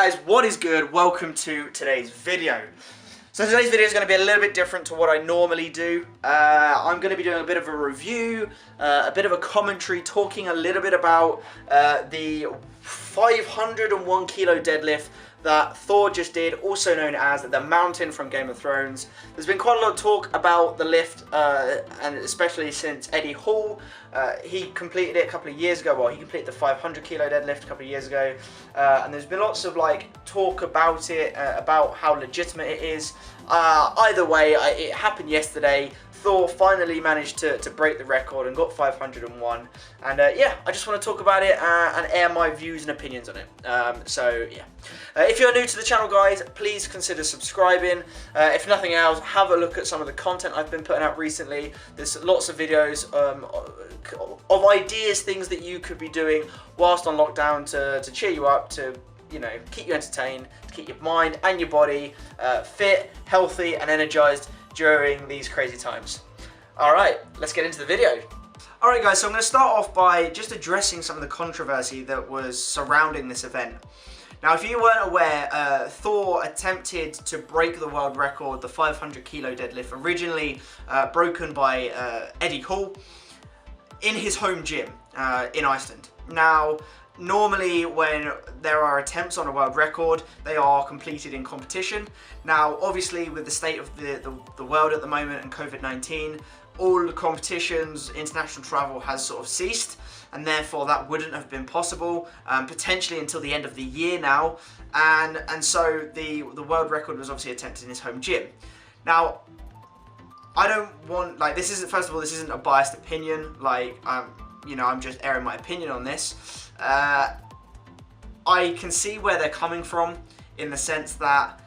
guys, what is good? Welcome to today's video. So today's video is going to be a little bit different to what I normally do. I'm going to be doing a bit of a review, a bit of a commentary, talking a little bit about the 501 kilo deadlift that Thor just did, also known as the Mountain from Game of Thrones. There's been quite a lot of talk about the lift, and especially since Eddie Hall, he completed it a couple of years ago. Well, he completed the 500 kilo deadlift a couple of years ago, and there's been lots of talk about it, about how legitimate it is. Either way, it happened yesterday. Thor finally managed to break the record and got 501, and yeah, I just want to talk about it and air my views and opinions on it. So yeah, if you're new to the channel, guys, please consider subscribing. If nothing else, have a look at some of the content I've been putting out recently. There's lots of videos of ideas, things that you could be doing whilst on lockdown to cheer you up, to keep you entertained, to keep your mind and your body fit, healthy and energized during these crazy times. Alright, let's get into the video. Alright guys, so I'm going to start off by just addressing some of the controversy that was surrounding this event. Now, if you weren't aware, Thor attempted to break the world record, the 500 kilo deadlift, originally broken by Eddie Hall, in his home gym in Iceland. Now, normally when there are attempts on a world record, they are completed in competition. Now, obviously with the state of the world at the moment and COVID-19, all the competitions, international travel has sort of ceased, and therefore that wouldn't have been possible, potentially until the end of the year now. And so the world record was obviously attempted in his home gym. Now, I don't want, this isn't, first of all, this isn't a biased opinion, I'm just airing my opinion on this. I can see where they're coming from, in the sense that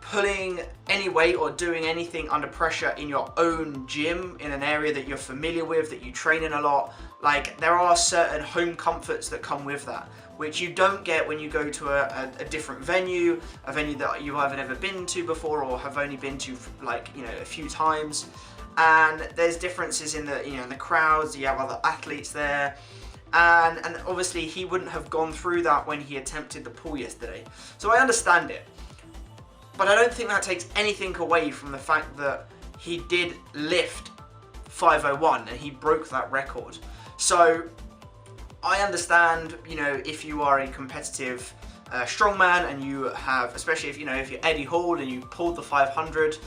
pulling any weight or doing anything under pressure in your own gym, in an area that you're familiar with, that you train in a lot, there are certain home comforts that come with that, which you don't get when you go to a different venue, a venue that you've either never been to before or have only been to a few times. And there's differences in the crowds. You have other athletes there. And obviously he wouldn't have gone through that when he attempted the pull yesterday. So I understand it. But I don't think that takes anything away from the fact that he did lift 501 and he broke that record. So I understand, if you are a competitive strongman and you have, especially if you're Eddie Hall and you pulled the 500,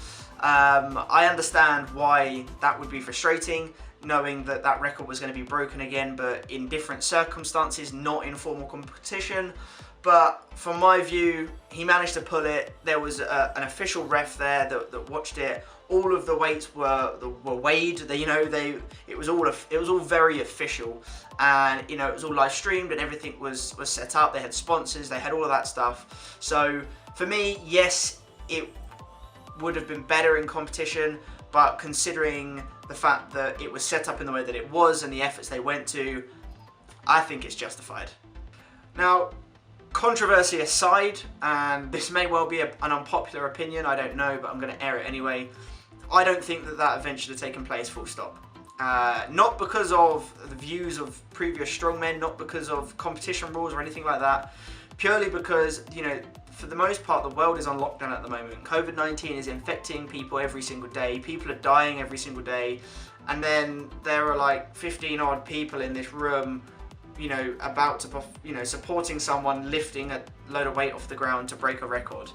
I understand why that would be frustrating, knowing that that record was going to be broken again, but in different circumstances, not in formal competition. But from my view, he managed to pull it. There was an official ref there that watched it. All of the weights were weighed. It was all very official, and it was all live streamed and everything was set up. They had sponsors. They had all of that stuff. So for me, yes, it would have been better in competition, but considering the fact that it was set up in the way that it was and the efforts they went to, I think it's justified. Now, controversy aside, and this may well be an unpopular opinion, I don't know, but I'm going to air it anyway. I don't think that event should have taken place, full stop. Not because of the views of previous strongmen, not because of competition rules or anything like that, purely because, for the most part, the world is on lockdown at the moment. COVID-19 is infecting people every single day. People are dying every single day. And then there are 15 odd people in this room, about to, supporting someone lifting a load of weight off the ground to break a record.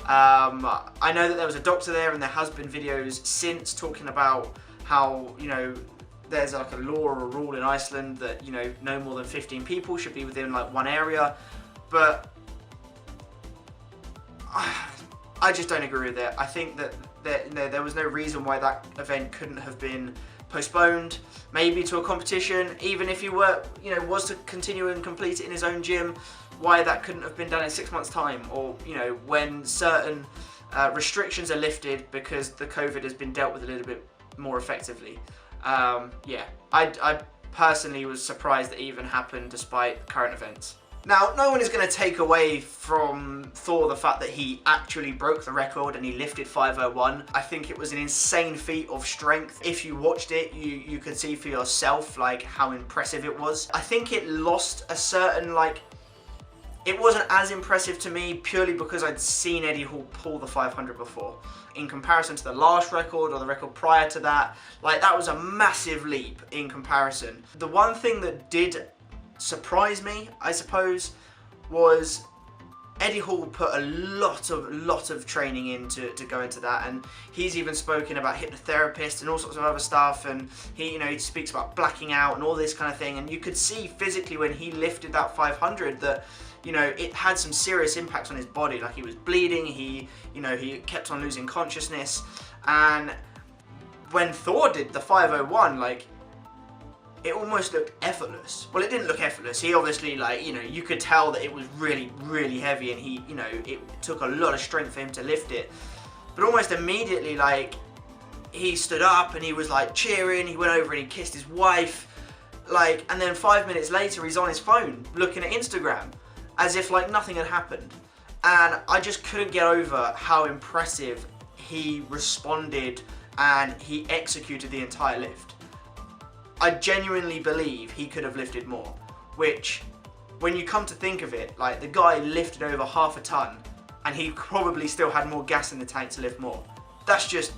I know that there was a doctor there, and there has been videos since talking about how, there's a law or a rule in Iceland that, no more than 15 people should be within one area. But I just don't agree with it. I think that there was no reason why that event couldn't have been postponed, maybe to a competition, even if he was to continue and complete it in his own gym, why that couldn't have been done in 6 months' time, or when certain restrictions are lifted because the COVID has been dealt with a little bit more effectively. Yeah, I personally was surprised that it even happened despite current events. Now, no one is going to take away from Thor the fact that he actually broke the record and he lifted 501. I think it was an insane feat of strength. If you watched it, you could see for yourself how impressive it was. I think it lost a certain It wasn't as impressive to me purely because I'd seen Eddie Hall pull the 500 before. In comparison to the last record or the record prior to that, like that was a massive leap in comparison. The one thing that did surprise me, I suppose, was Eddie Hall put a lot of training in to go into that, and he's even spoken about hypnotherapists and all sorts of other stuff, and he speaks about blacking out and all this kind of thing, and you could see physically when he lifted that 500 that it had some serious impacts on his body. Like he was bleeding, he kept on losing consciousness, and when Thor did the 501, like it almost looked effortless. Well, it didn't look effortless. He obviously, you could tell that it was really, really heavy, and it took a lot of strength for him to lift it. But almost immediately, like, he stood up and he was like cheering, he went over and he kissed his wife, like, and then 5 minutes later, he's on his phone looking at Instagram as if like nothing had happened. And I just couldn't get over how impressive he responded and he executed the entire lift. I genuinely believe he could have lifted more, which, when you come to think of it, like the guy lifted over half a ton and he probably still had more gas in the tank to lift more. That's just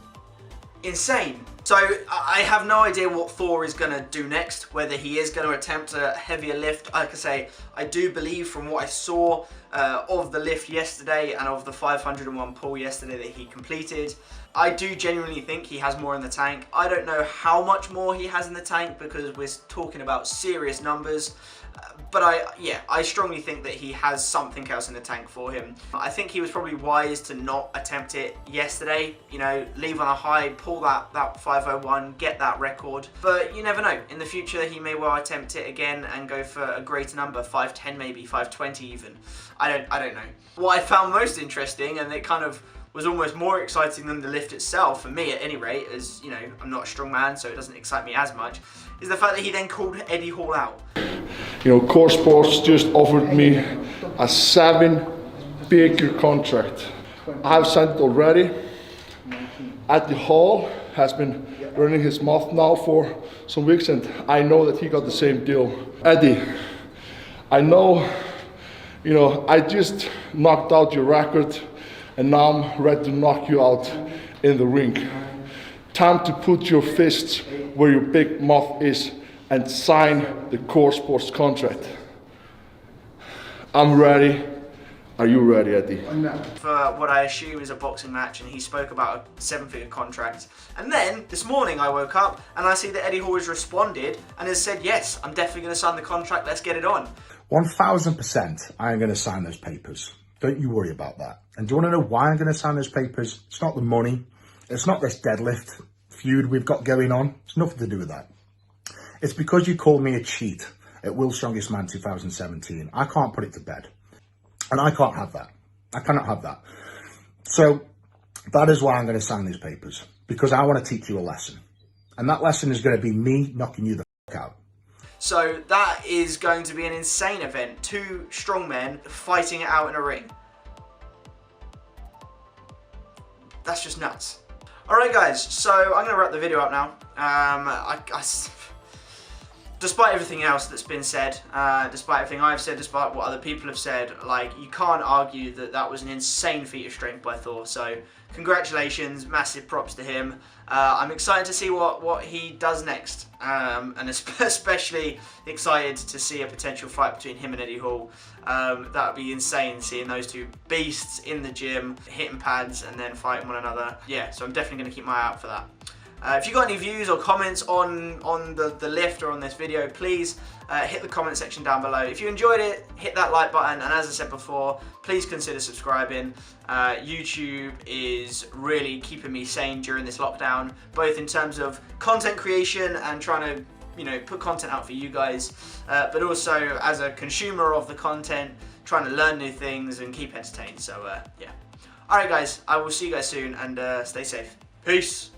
insane. So I have no idea what Thor is going to do next, whether he is going to attempt a heavier lift. Like I say, I do believe from what I saw of the lift yesterday and of the 501 pull yesterday that he completed, I do genuinely think he has more in the tank. I don't know how much more he has in the tank because we're talking about serious numbers. But I strongly think that he has something else in the tank for him. I think he was probably wise to not attempt it yesterday. Leave on a high, pull that 501, get that record. But you never know. In the future, he may well attempt it again and go for a greater number, 510 maybe, 520 even. I don't know. What I found most interesting, and it kind of was almost more exciting than the lift itself, for me at any rate, as I'm not a strong man, so it doesn't excite me as much, is the fact that he then called Eddie Hall out. Core Sports just offered me a 7-figure contract. I have signed it already. Eddie Hall has been running his mouth now for some weeks, and I know that he got the same deal. Eddie, I know, I just knocked out your record, and now I'm ready to knock you out in the ring. Time to put your fists where your big mouth is and sign the Core Sports contract. I'm ready. Are you ready, Eddie? For what I assume is a boxing match, and he spoke about a 7-figure contract. And then, this morning I woke up and I see that Eddie Hall has responded and has said, yes, I'm definitely going to sign the contract, let's get it on. 1000% I am going to sign those papers. Don't you worry about that. And do you want to know why I'm going to sign those papers? It's not the money. It's not this deadlift feud we've got going on. It's nothing to do with that. It's because you called me a cheat at World's Strongest Man 2017. I can't put it to bed. And I can't have that. I cannot have that. So that is why I'm going to sign these papers. Because I want to teach you a lesson. And that lesson is going to be me knocking you the fuck out. So that is going to be an insane event. 2 strong men fighting it out in a ring. That's just nuts. Alright guys, so I'm going to wrap the video up now. Despite everything else that's been said, despite everything I've said, despite what other people have said, you can't argue that that was an insane feat of strength by Thor. So congratulations, massive props to him. I'm excited to see what he does next, and especially excited to see a potential fight between him and Eddie Hall. That would be insane, seeing those 2 beasts in the gym, hitting pads and then fighting one another. Yeah, so I'm definitely going to keep my eye out for that. If you've got any views or comments on the lift or on this video, please hit the comment section down below. If you enjoyed it, hit that like button, and as I said before, please consider subscribing. YouTube is really keeping me sane during this lockdown, both in terms of content creation and trying to put content out for you guys, but also as a consumer of the content, trying to learn new things and keep entertained. So yeah. Alright guys, I will see you guys soon, and stay safe. Peace.